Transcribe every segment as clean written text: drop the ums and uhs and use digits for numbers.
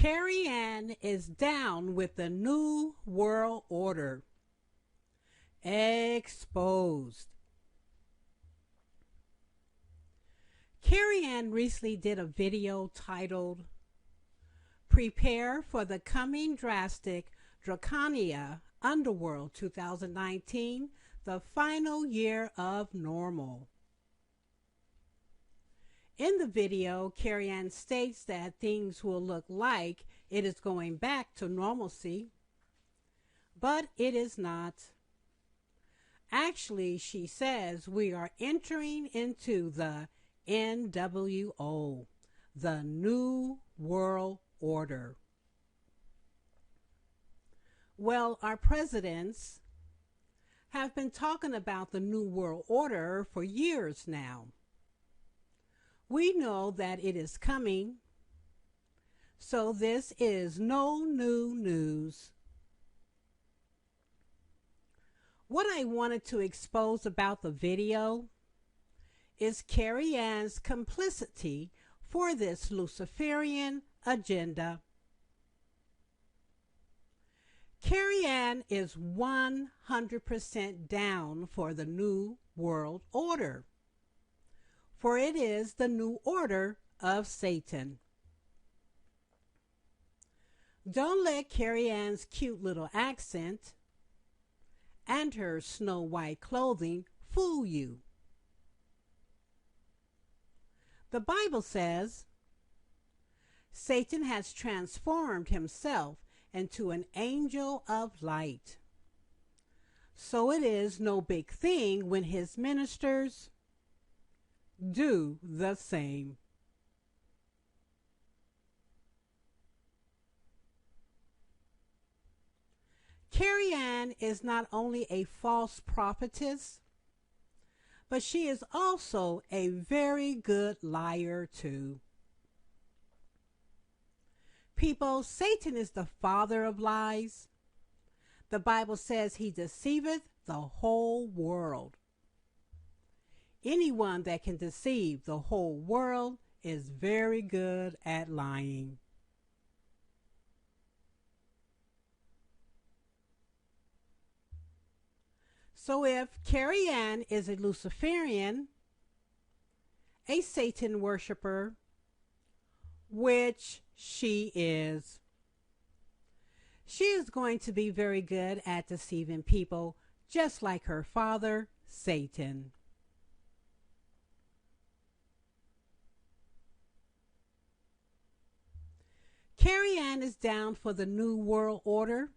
Kerry-Ann is down with the New World Order. Exposed. Kerry-Ann recently did a video titled Prepare for the Coming Drastic Draconia Underworld 2019, the final year of normal. In the video, Kerry-Ann states that things will look like it is going back to normalcy, but it is not. Actually, she says we are entering into the NWO, the New World Order. Well, our presidents have been talking about the New World Order for years now. We know that it is coming, so this is no new news. What I wanted to expose about the video is Kerry-Ann's complicity for this Luciferian agenda. Kerry-Ann is 100% down for the New World Order, for it is the new order of Satan. Don't let Kerry-Ann's cute little accent and her snow white clothing fool you. The Bible says Satan has transformed himself into an angel of light. So it is no big thing when his ministers do the same. Kerry-Ann is not only a false prophetess, but she is also a very good liar too. People, Satan is the father of lies. The Bible says he deceiveth the whole world. Anyone that can deceive the whole world is very good at lying. So if Kerry-Ann is a Luciferian, a Satan worshiper, which she is going to be very good at deceiving people, just like her father, Satan. Kerry-Ann is down for the New World Order,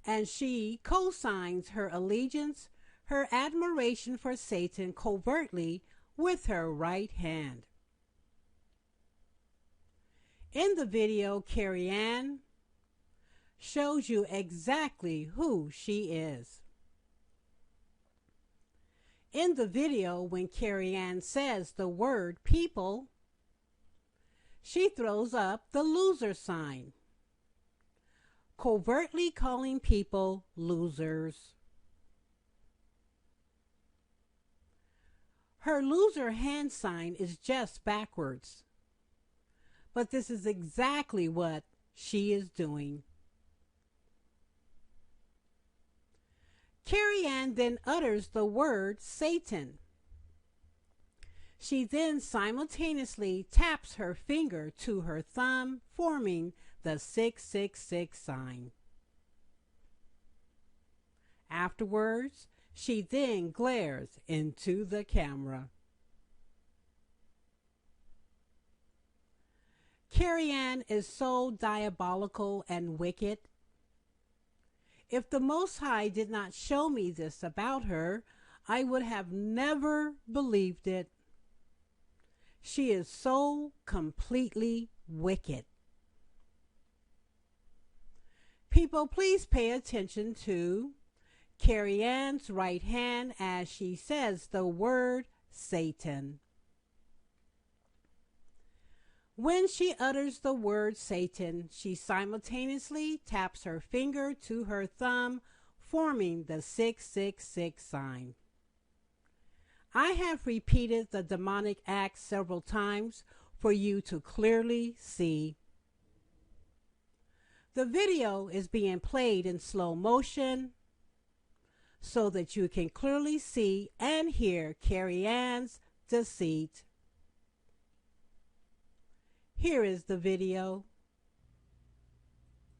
and she co-signs her allegiance, her admiration for Satan covertly with her right hand. In the video, Kerry-Ann shows you exactly who she is. In the video, when Kerry-Ann says the word people, she throws up the loser sign, covertly calling people losers. Her loser hand sign is just backwards, but this is exactly what she is doing. Kerry-Ann then utters the word Satan. She then simultaneously taps her finger to her thumb, forming the 666 sign. Afterwards, she then glares into the camera. Kerry-Ann is so diabolical and wicked. If the Most High did not show me this about her, I would have never believed it. She is so completely wicked. People, please pay attention to Kerry-Ann's right hand as she says the word Satan. When she utters the word Satan, she simultaneously taps her finger to her thumb, forming the 666 sign. I have repeated the demonic act several times for you to clearly see. The video is being played in slow motion so that you can clearly see and hear Kerry-Ann's deceit. Here is the video.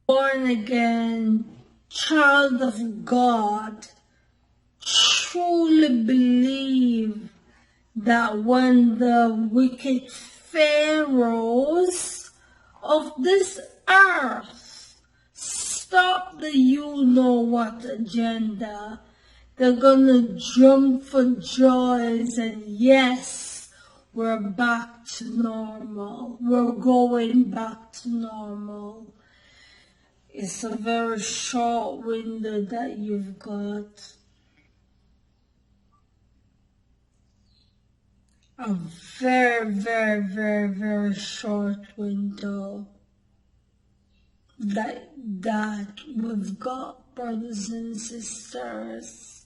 Born again, child of God, truly believe that when the wicked pharaohs of this earth stop the you-know-what agenda, they're gonna jump for joy and say, yes, we're back to normal. We're going back to normal. It's a very short window that you've got. A very, very, very, very short window that we've got, brothers and sisters.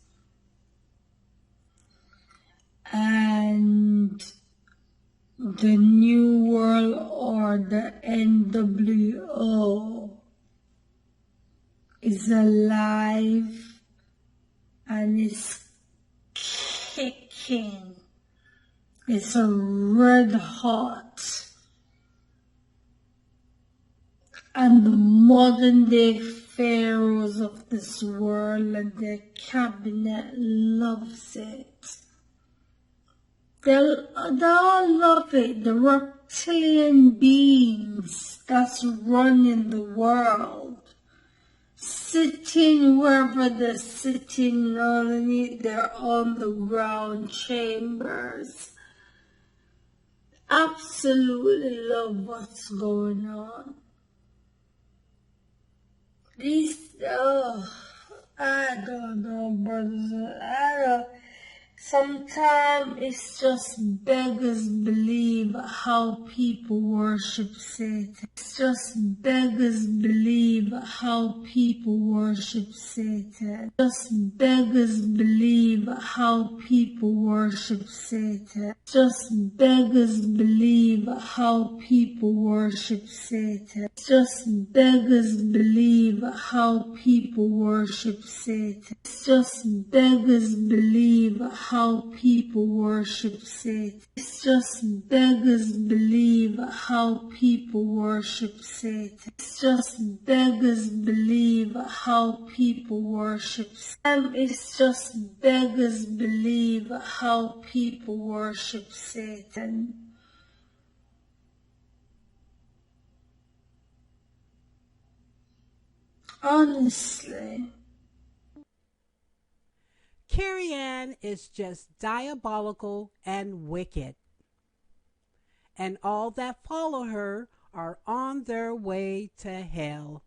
And the New World Order, NWO, is alive and is kicking. It's a red hot. And the modern day pharaohs of this world and their cabinet loves it. They all love it. The reptilian beings that's running the world, sitting wherever they're sitting underneath their underground chambers, absolutely love what's going on. I don't know, brothers. Sometimes it's just beggars believe how people worship Satan. It's just beggars believe how people worship Satan. Just beggars believe how people worship Satan. Just beggars believe how people worship Satan. Just beggars believe how people worship Satan. Just beggars believe how people worship Satan. It's just beggars believe how people worship Satan. It's just beggars believe how people worship Satan. It's just beggars believe how people worship Satan. Honestly. Kerry-Ann is just diabolical and wicked, and all that follow her are on their way to hell.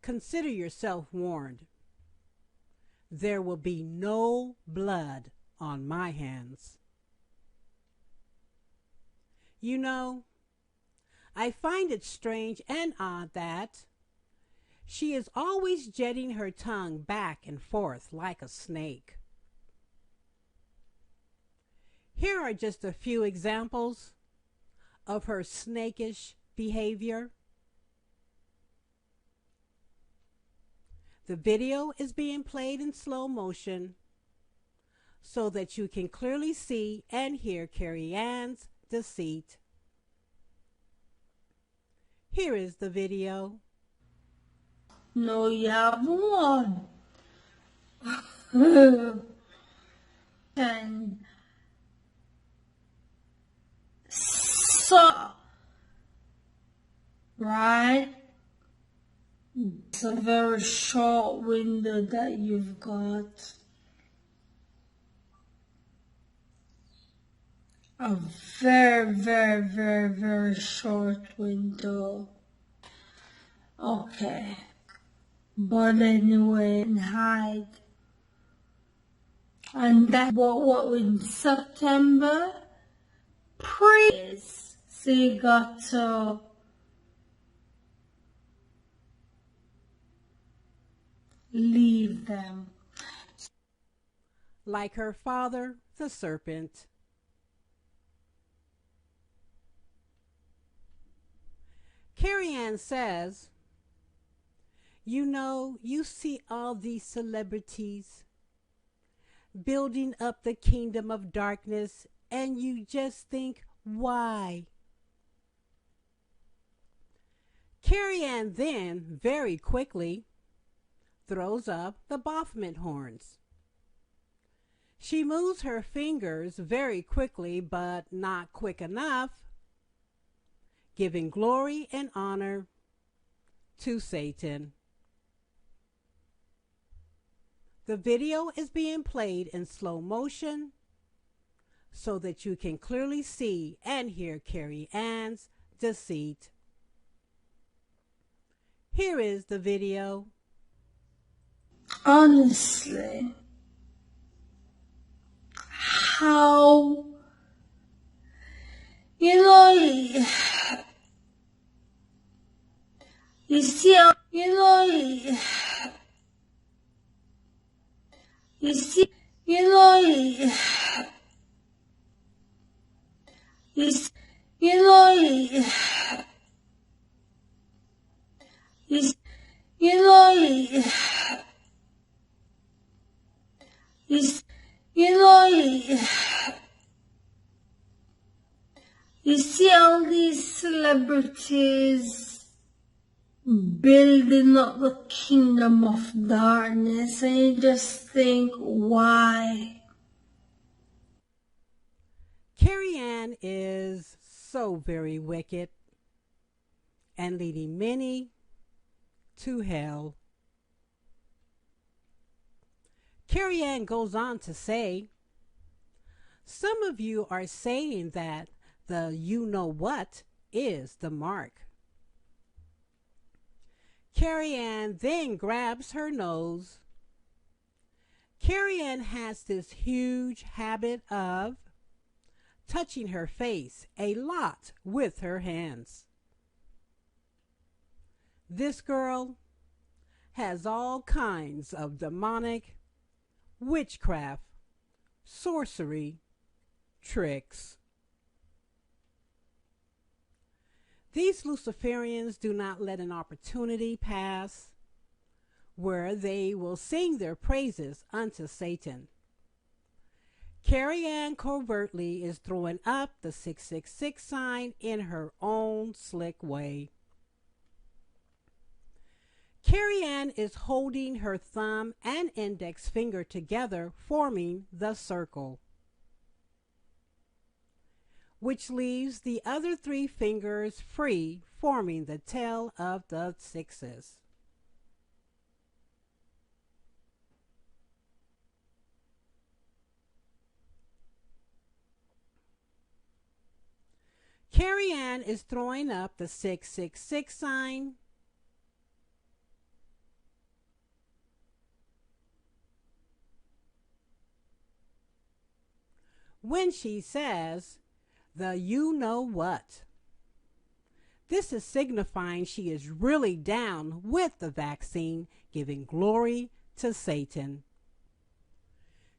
Consider yourself warned. There will be no blood on my hands. You know, I find it strange and odd that she is always jetting her tongue back and forth like a snake. Here are just a few examples of her snakish behavior. The video is being played in slow motion so that you can clearly see and hear Kerry-Ann's deceit. Here is the video. No, you have one. And so, right? It's a very short window that you've got. A very, very, very, very short window. Okay. But anyway, hide. And that's what in September, praise. So you got to leave them. Like her father, the serpent. Kerry-Ann says, you know, you see all these celebrities building up the kingdom of darkness, and you just think, why? Kerry-Ann then, very quickly, throws up the Baphomet horns. She moves her fingers very quickly, but not quick enough, giving glory and honor to Satan. The video is being played in slow motion so that you can clearly see and hear Kerry-Ann's deceit. Here is the video. Honestly, how, you know, you see, you know, you see, you know, you see, you know, you see, you know, you see, you know, you see all these celebrities building up the kingdom of darkness, and you just think, why? Kerry-Ann is so very wicked and leading many to hell. Kerry-Ann goes on to say, some of you are saying that the you-know-what is the mark. Kerry-Ann then grabs her nose. Kerry-Ann has this huge habit of touching her face a lot with her hands. This girl has all kinds of demonic witchcraft, sorcery, tricks. These Luciferians do not let an opportunity pass where they will sing their praises unto Satan. Kerry-Ann covertly is throwing up the 666 sign in her own slick way. Kerry-Ann is holding her thumb and index finger together, forming the circle, which leaves the other three fingers free, forming the tail of the sixes. Kerry-Ann is throwing up the 666 sign, when she says the you-know-what. This is signifying she is really down with the vaccine, giving glory to Satan.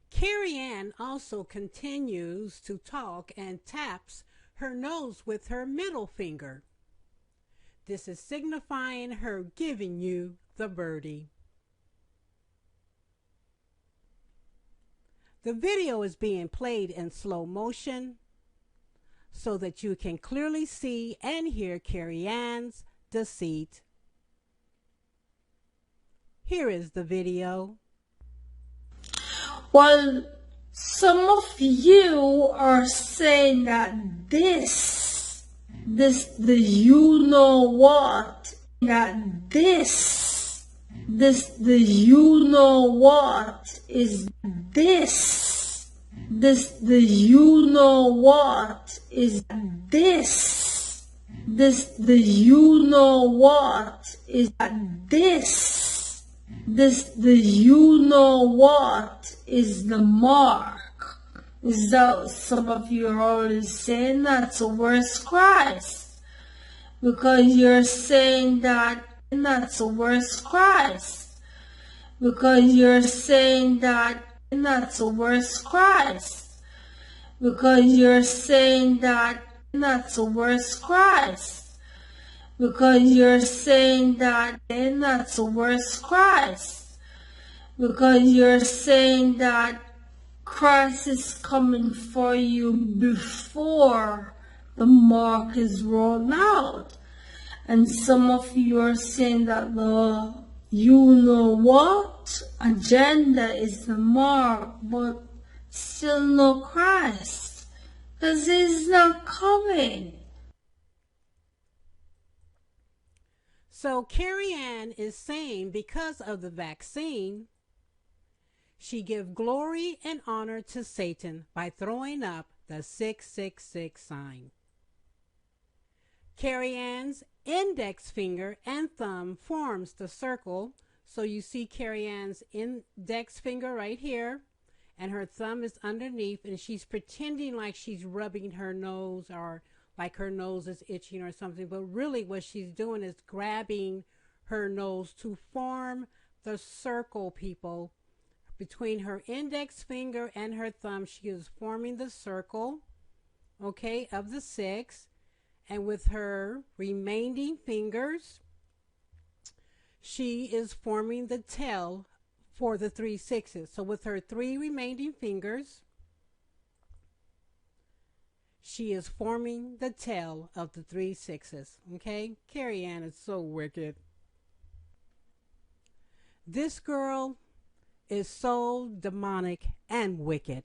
Kerry-Ann also continues to talk and taps her nose with her middle finger. This is signifying her giving you the birdie. The video is being played in slow motion so that you can clearly see and hear Kerry-Ann's deceit. Here is the video. Well, some of you are saying that the you know what, the you know what is the you know what is the you know what is the you know what is the mark. Is that some of you are already saying that's a worse Christ? Because you're saying that's a worse Christ. Because you're saying that's a worse Christ. Because you're saying that's a worse Christ. because you're saying that then that's the worst Christ. Because you're saying that Christ is coming for you before the mark is rolled out. And some of you are saying that the you know what agenda is the mark, but still no Christ. Because he's not coming. So Kerry-Ann is saying because of the vaccine, she give glory and honor to Satan by throwing up the 666 sign. Kerry-Ann's index finger and thumb forms the circle. So you see Kerry-Ann's index finger right here, and her thumb is underneath, and she's pretending like she's rubbing her nose or like her nose is itching or something, but really what she's doing is grabbing her nose to form the circle, people. Between her index finger and her thumb, she is forming the circle, okay, of the 6. And with her remaining fingers, she is forming the tail for the 3 6s. So with her 3 remaining fingers, she is forming the tail of the 3 6s. Okay? Kerry-Ann is so wicked. This girl is so demonic and wicked.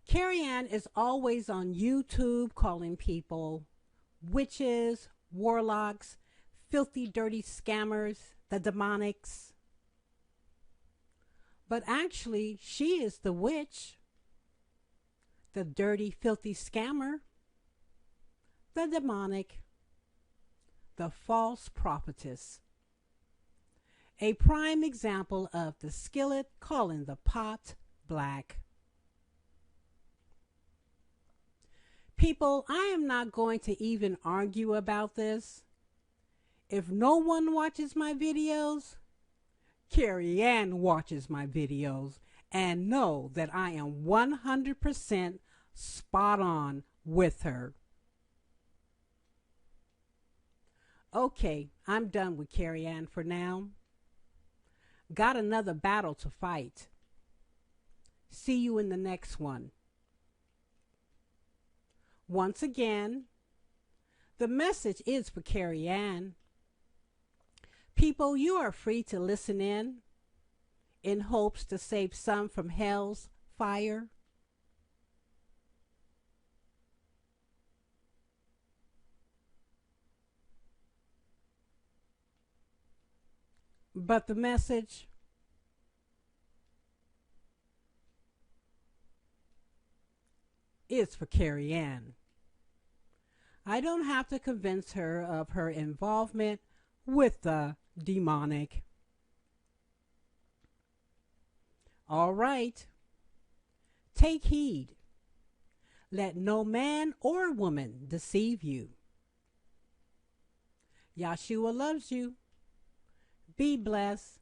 Kerry-Ann is always on YouTube calling people witches, warlocks, filthy, dirty scammers, the demonics. But actually, she is the witch, the dirty, filthy scammer, the demonic, the false prophetess. A prime example of the skillet calling the pot black. People, I am not going to even argue about this. If no one watches my videos, Kerry-Ann watches my videos and know that I am 100% spot on with her. Okay, I'm done with Kerry-Ann for now. Got another battle to fight. See you in the next one. Once again, the message is for Kerry-Ann. People, you are free to listen in hopes to save some from hell's fire. But the message is for Kerry-Ann. I don't have to convince her of her involvement with the demonic. All right. Take heed. Let no man or woman deceive you. Yahshua loves you. Be blessed.